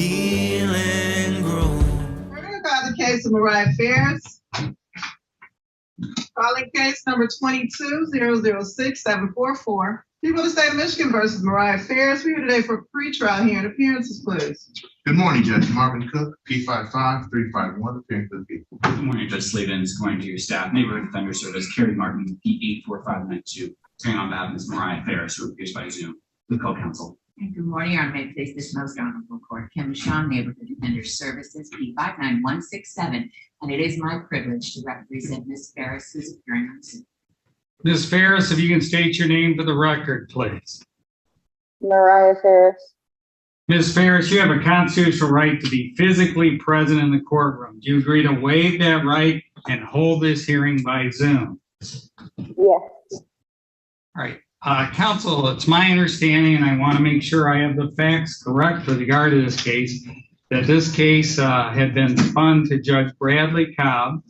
healing grow. We're going to call the case of Mariah Ferris. Calling case number 22-006-744. People of the state of Michigan versus Mariah Ferris. We're here today for pre-trial hearing. Appearances, please. Good morning, Judge Marvin Cook, P55351, appearing for the people. Good morning, Judge Slavens. Good morning to your staff. Neighborhood Defender Service, Carrie Martin, P84592. Appearing on behalf of Ms. Mariah Ferris, who appears by Zoom. The co-counsel. And good morning, Your Honor. May it please this most honorable court. Kim Shaw, Neighborhood Defender Services, P59167. And it is my privilege to represent Ms. Ferris, who's appearing on Zoom. Ms. Ferris, if you can state your name for the record, please. Mariah Ferris. Ms. Ferris, you have a constitutional right to be physically present in the courtroom. Do you agree to waive that right and hold this hearing by Zoom? Yes. All right. Counsel, it's my understanding, and I want to make sure I have the facts correct with regard to this case, that this case had been spun to Judge Bradley Cobb,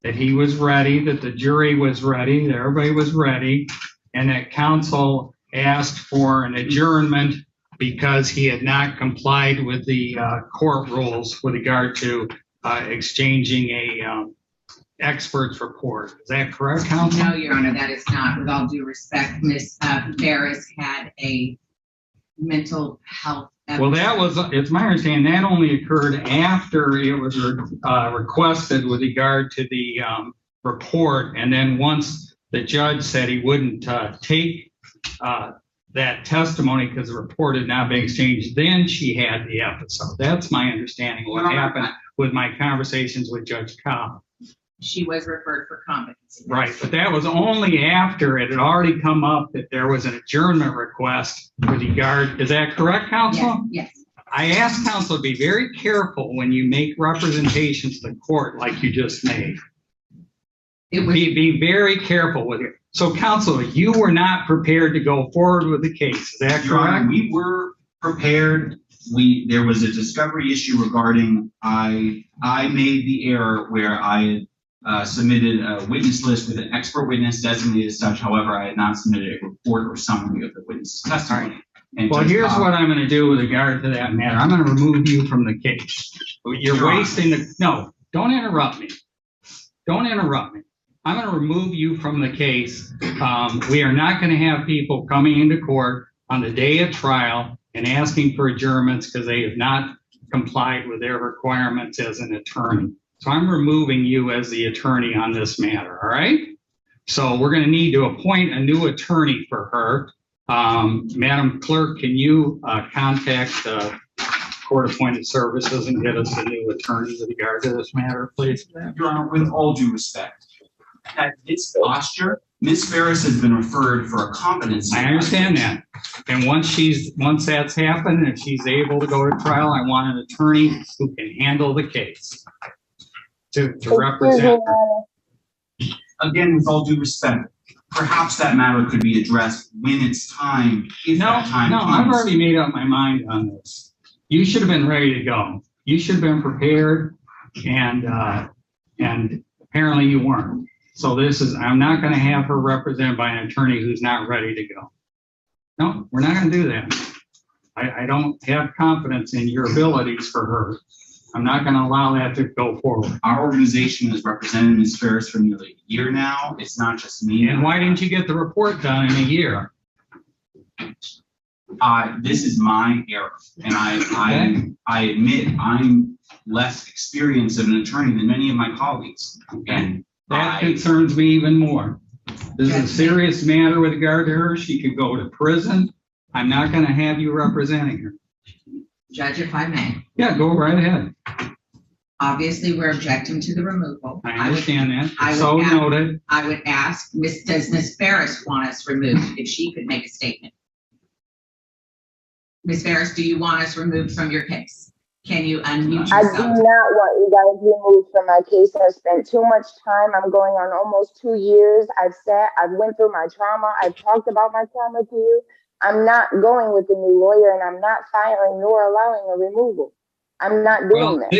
that he was ready, that the jury was ready, that everybody was ready, and that counsel asked for an adjournment because he had not complied with the court rules with regard to exchanging a expert's report. Is that correct, counsel? No, Your Honor, that is not. With all due respect, Ms. Ferris had a mental health Well, it's my understanding that only occurred after it was requested with regard to the report. And then once the judge said he wouldn't take that testimony because the report had not been exchanged, then she had the episode. That's my understanding of what happened with my conversations with Judge Cobb. She was referred for competency. Right, but that was only after it had already come up that there was an adjournment request with regard. Is that correct, counsel? Yes. I ask counsel to be very careful when you make representations to the court like you just made. Be very careful with it. So, counsel, you were not prepared to go forward with the case. Is that Your Honor, correct? we were prepared. There was a discovery issue regarding I made the error where I had submitted a witness list with an expert witness designated as such. However, I had not submitted a report or summary of the witness's testimony. And Well, Judge here's Cobb- what I'm going to do with regard to that matter. I'm going to remove you from the case. You're Your Honor. wasting the, no, don't interrupt me. Don't interrupt me. I'm going to remove you from the case. We are not going to have people coming into court on the day of trial and asking for adjournments because they have not complied with their requirements as an attorney. So I'm removing you as the attorney on this matter, all right? So we're going to need to appoint a new attorney for her. Madam Clerk, can you contact court-appointed services and get us a new attorney with regard to this matter, please? Your Honor, with all due respect, at this posture, Ms. Ferris has been referred for a competency. I understand that. And once that's happened, if she's able to go to trial, I want an attorney who can handle the case to represent her. Again, with all due respect, perhaps that matter could be addressed when it's time, if that time No, comes. I've already made up my mind on this. You should have been ready to go. You should have been prepared, and apparently you weren't. So I'm not going to have her represented by an attorney who's not ready to go. No, we're not going to do that. I don't have confidence in your abilities for her. I'm not going to allow that to go forward. Our organization has represented Ms. Ferris for nearly a year now. It's not just me. And why didn't you get the report done in a year? This is my error, and I admit I'm less experienced of an attorney than many of my colleagues. And That concerns me even more. This is a serious matter with regard to her. She could go to prison. I'm not going to have you representing her. Judge, if I may. Yeah, go right ahead. Obviously, we're objecting to the removal. I understand that. I would So ask- noted. I would ask, does Ms. Ferris want us removed if she could make a statement? Ms. Ferris, do you want us removed from your case? Can you unmute I do yourself? not want you guys removed from my case. I've spent too much time. I'm going on almost 2 years. I've went through my trauma. I've talked about my trauma to you. I'm not going with the new lawyer, and I'm not filing nor allowing a removal. I'm not doing Well, that.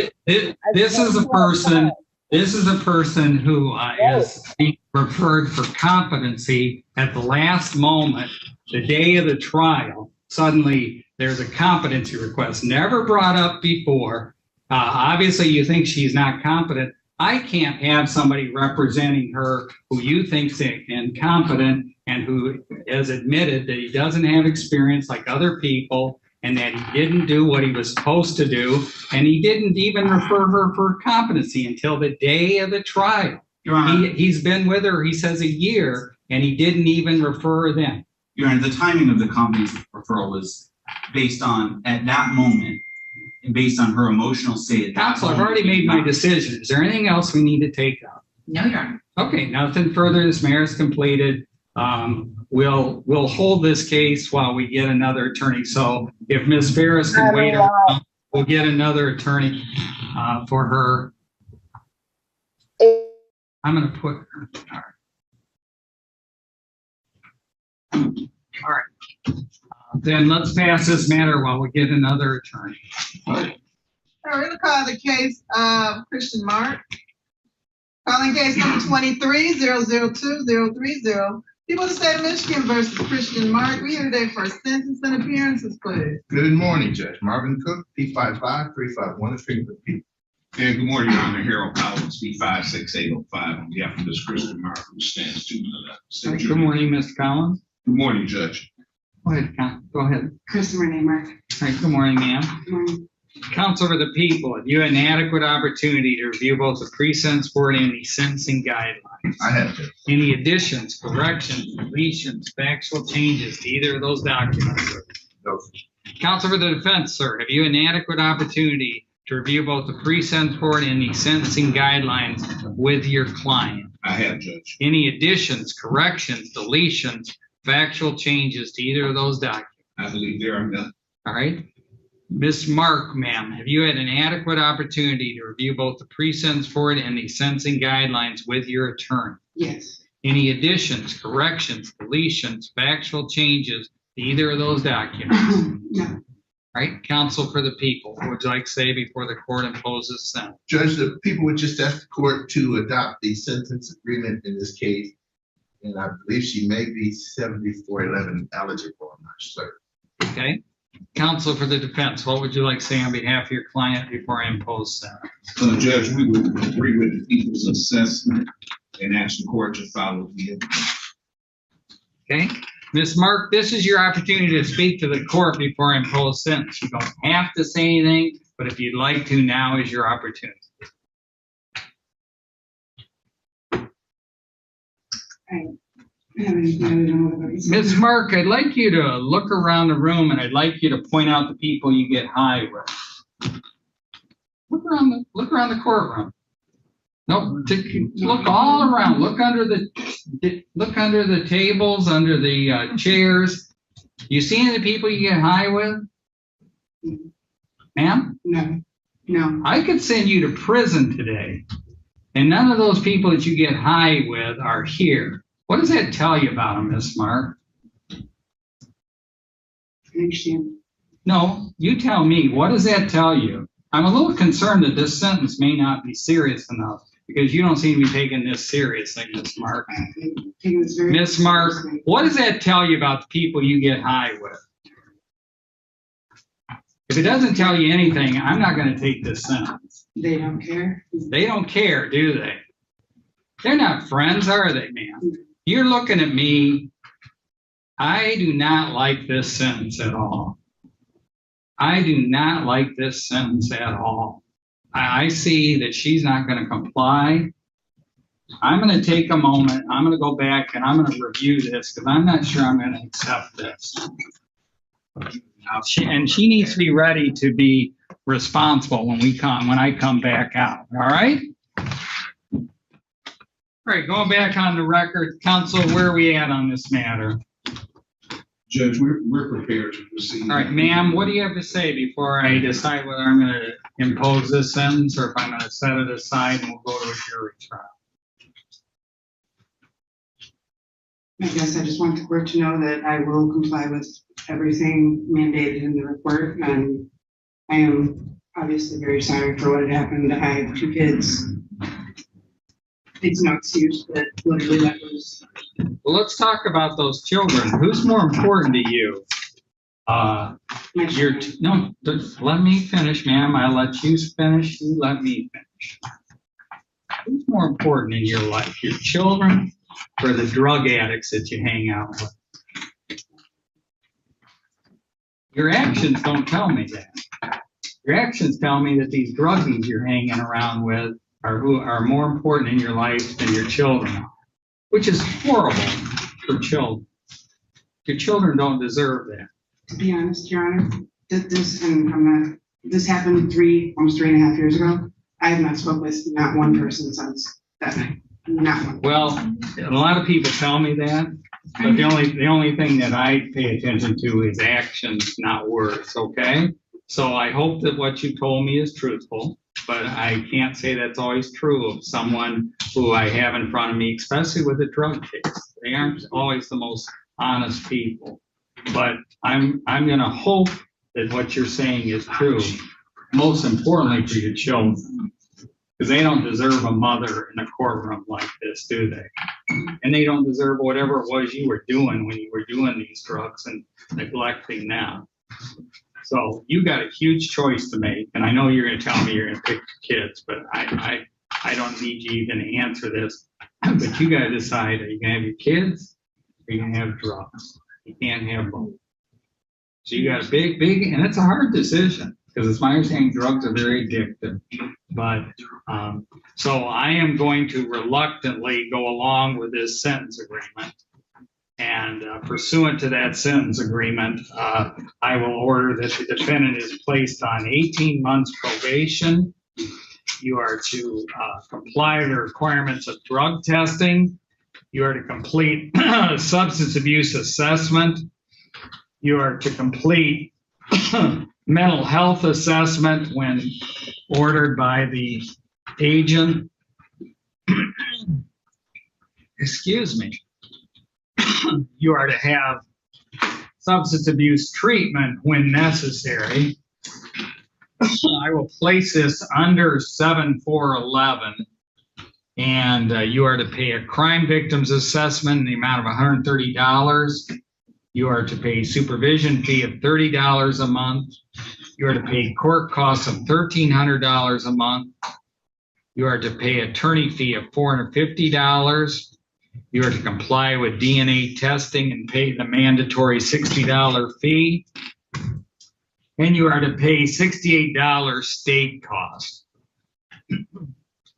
this is a person. This is a person who is being referred for competency at the last moment, the day of the trial. Suddenly, There's a competency request, never brought up before. Obviously, you think she's not competent. I can't have somebody representing her who you think's incompetent and who has admitted that he doesn't have experience like other people and that he didn't do what he was supposed to do, and he didn't even refer her for competency until the day of the trial. Your Honor, He's been with her, he says, a year, and he didn't even refer her then. Your Honor, the timing of the competency referral was based on, at that moment, and based on her emotional state at that Counsel, I've moment. already made my decision. Is there anything else we need to take up? No, Your Honor. Okay, nothing further. This matter is completed. We'll hold this case while we get another attorney. So if Ms. Ferris can wait around, we'll get another attorney for her. I'm going to put her. All right. Then let's pass this matter while we get another attorney. All right, we'll call the case of Christian Mark. Calling case number 23-002030. People of the state of Michigan versus Christian Mark. We here today for sentence and appearances, please. Good morning, Judge Marvin Cook, P55351, appearing for the people. And good morning, Your Honor. Harold Collins, B56805, on behalf of this Christian Mark, who stands to the Good morning, Mr. Collins. Good morning, Judge. Go ahead, Go ahead. Christopher name, Mark. All right, good morning, ma'am. Good morning. Counsel for the people, have you had an adequate opportunity to review both the pre-sentence report and the sentencing guidelines? I have to. Any additions, corrections, deletions, factual changes to either of those documents? No. Counsel for the defense, sir, have you had an adequate opportunity to review both the pre-sentence report and the sentencing guidelines with your client? I have, Judge. Any additions, corrections, deletions, factual changes to either of those documents? I believe there are none. All right. Ms. Mark, ma'am, have you had an adequate opportunity to review both the pre-sentence report and the sentencing guidelines with your attorney? Yes. Any additions, corrections, deletions, factual changes to either of those documents? No. All right, counsel for the people, what would you like to say before the court imposes sentence? Judge, the people would just ask the court to adopt the sentence agreement in this case. And I believe she may be 7411 eligible, I'm not sure. Okay. Counsel for the defense, what would you like to say on behalf of your client before I impose sentence? Judge, we would agree with the people's assessment and ask the court to follow the. Okay. Ms. Mark, this is your opportunity to speak to the court before I impose sentence. You don't have to say anything, but if you'd like to, now is your opportunity. Ms. Mark, I'd like you to look around the room and I'd like you to point out the people you get high with. Look around the courtroom. No, look all around. Look under the tables, under the chairs. You see any of the people you get high with? Ma'am? No. No. I could send you to prison today, and none of those people that you get high with are here. What does that tell you about them, Miss Mark? I understand. No, you tell me. What does that tell you? I'm a little concerned that this sentence may not be serious enough because you don't seem to be taking this seriously, Miss Mark. Miss Mark, what does that tell you about the people you get high with? If it doesn't tell you anything, I'm not going to take this sentence. They don't care. They don't care, do they? They're not friends, are they, ma'am? You're looking at me. I do not like this sentence at all. I do not like this sentence at all. I see that she's not going to comply. I'm going to take a moment. I'm going to go back and I'm going to review this because I'm not sure I'm going to accept this. And she needs to be ready to be responsible when I come back out. All right? All right, going back on the record, counsel, where are we at on this matter? Judge, we're prepared to proceed. All right, ma'am, what do you have to say before I decide whether I'm going to impose this sentence or if I'm going to set it aside and we'll go to a jury trial? I guess I just want the court to know that I will comply with everything mandated in the report, and I am obviously very sorry for what had happened. I have 2 kids. It's no excuse, but literally that was. Well, let's talk about those children. Who's more important to you? No, just let me finish, ma'am. I let you finish. You let me finish. Who's more important in your life, your children or the drug addicts that you hang out with? Your actions don't tell me that. Your actions tell me that these druggies you're hanging around with are more important in your life than your children are, which is horrible for children. Your children don't deserve that. To be honest, Your Honor, this happened almost 3.5 years ago. I have not spoken with not one person since that night. Not one. Well, a lot of people tell me that, but the only thing that I pay attention to is actions, not words, okay? So I hope that what you told me is truthful, but I can't say that's always true of someone who I have in front of me, especially with a drug case. They aren't always the most honest people. But I'm gonna hope that what you're saying is true, most importantly for your children. Because they don't deserve a mother in a courtroom like this, do they? And they don't deserve whatever it was you were doing when you were doing these drugs and neglecting them. So you got a huge choice to make, and I know you're gonna tell me you're gonna pick your kids, but I don't need you even to answer this. But you gotta decide, are you gonna have your kids or are you gonna have drugs? You can't have both. So you got a big, and it's a hard decision because it's my understanding drugs are very addictive. But so I am going to reluctantly go along with this sentence agreement. And pursuant to that sentence agreement, I will order that the defendant is placed on 18 months probation. You are to comply with the requirements of drug testing. You are to complete substance abuse assessment. You are to complete mental health assessment when ordered by the agent. Excuse me. You are to have substance abuse treatment when necessary. I will place this under 7411. And you are to pay a crime victims assessment in the amount of $130. You are to pay supervision fee of $30 a month. You are to pay court costs of $1,300 a month. You are to pay attorney fee of $450. You are to comply with DNA testing and pay the mandatory $60 fee. And you are to pay $68 state costs.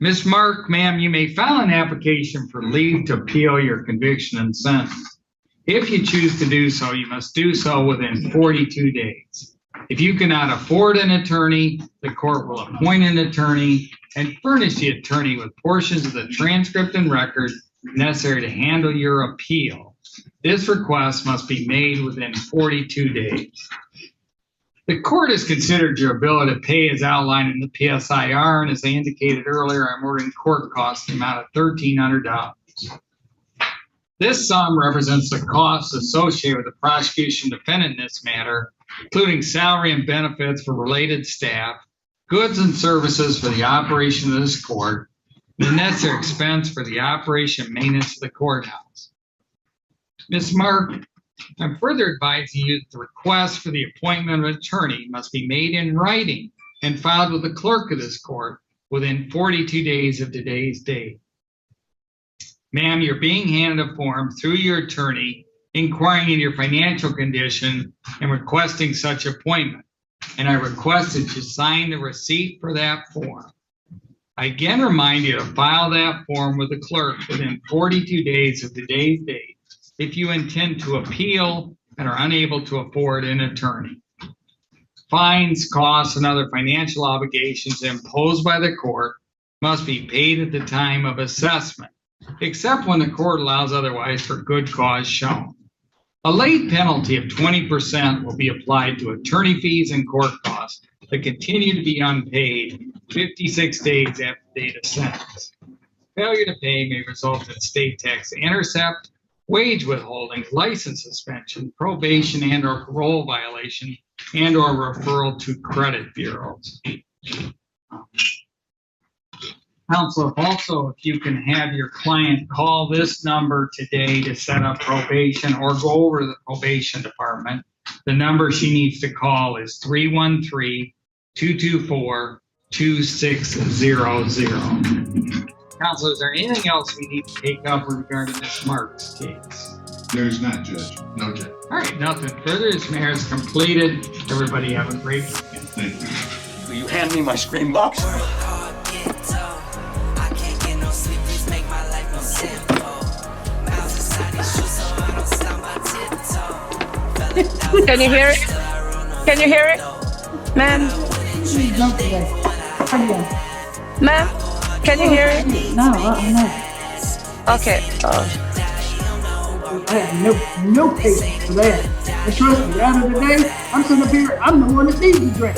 Ms. Mark, ma'am, you may file an application for leave to appeal your conviction and sentence. If you choose to do so, you must do so within 42 days. If you cannot afford an attorney, the court will appoint an attorney and furnish the attorney with portions of the transcript and record necessary to handle your appeal. This request must be made within 42 days. The court has considered your ability to pay as outlined in the PSIR, and as I indicated earlier, I'm ordering court costs in the amount of $1,300. This sum represents the costs associated with the prosecution defendant in this matter, including salary and benefits for related staff, goods and services for the operation of this court, and the necessary expense for the operation and maintenance of the courthouse. Ms. Mark, I'm further advising you that the request for the appointment of an attorney must be made in writing and filed with the clerk of this court within 42 days of today's date. Ma'am, you're being handed a form through your attorney inquiring into your financial condition and requesting such appointment. And I request that you sign the receipt for that form. I again remind you to file that form with the clerk within 42 days of today's date if you intend to appeal and are unable to afford an attorney. Fines, costs, and other financial obligations imposed by the court must be paid at the time of assessment, except when the court allows otherwise for good cause shown. A late penalty of 20% will be applied to attorney fees and court costs that continue to be unpaid 56 days after the date of sentence. Failure to pay may result in state tax intercept, wage withholding, license suspension, probation and or parole violation, and or referral to credit bureaus. Counsel, also, if you can have your client call this number today to set up probation or go over to the probation department The number she needs to call is 313-224-2600. Council, is there anything else we need to take up regarding this Marks case? There is not, Judge. No, Judge. All right, nothing further. This matter is completed. Everybody have a great weekend. Thank you. Will you hand me my screen box? Can you hear it? Can you hear it? Ma'am? Ma'am? Can you hear it? No, no. Okay. I have no patience for that. And trust me, at the end of the day, I'm sitting up here, I'm the one that needs the drink.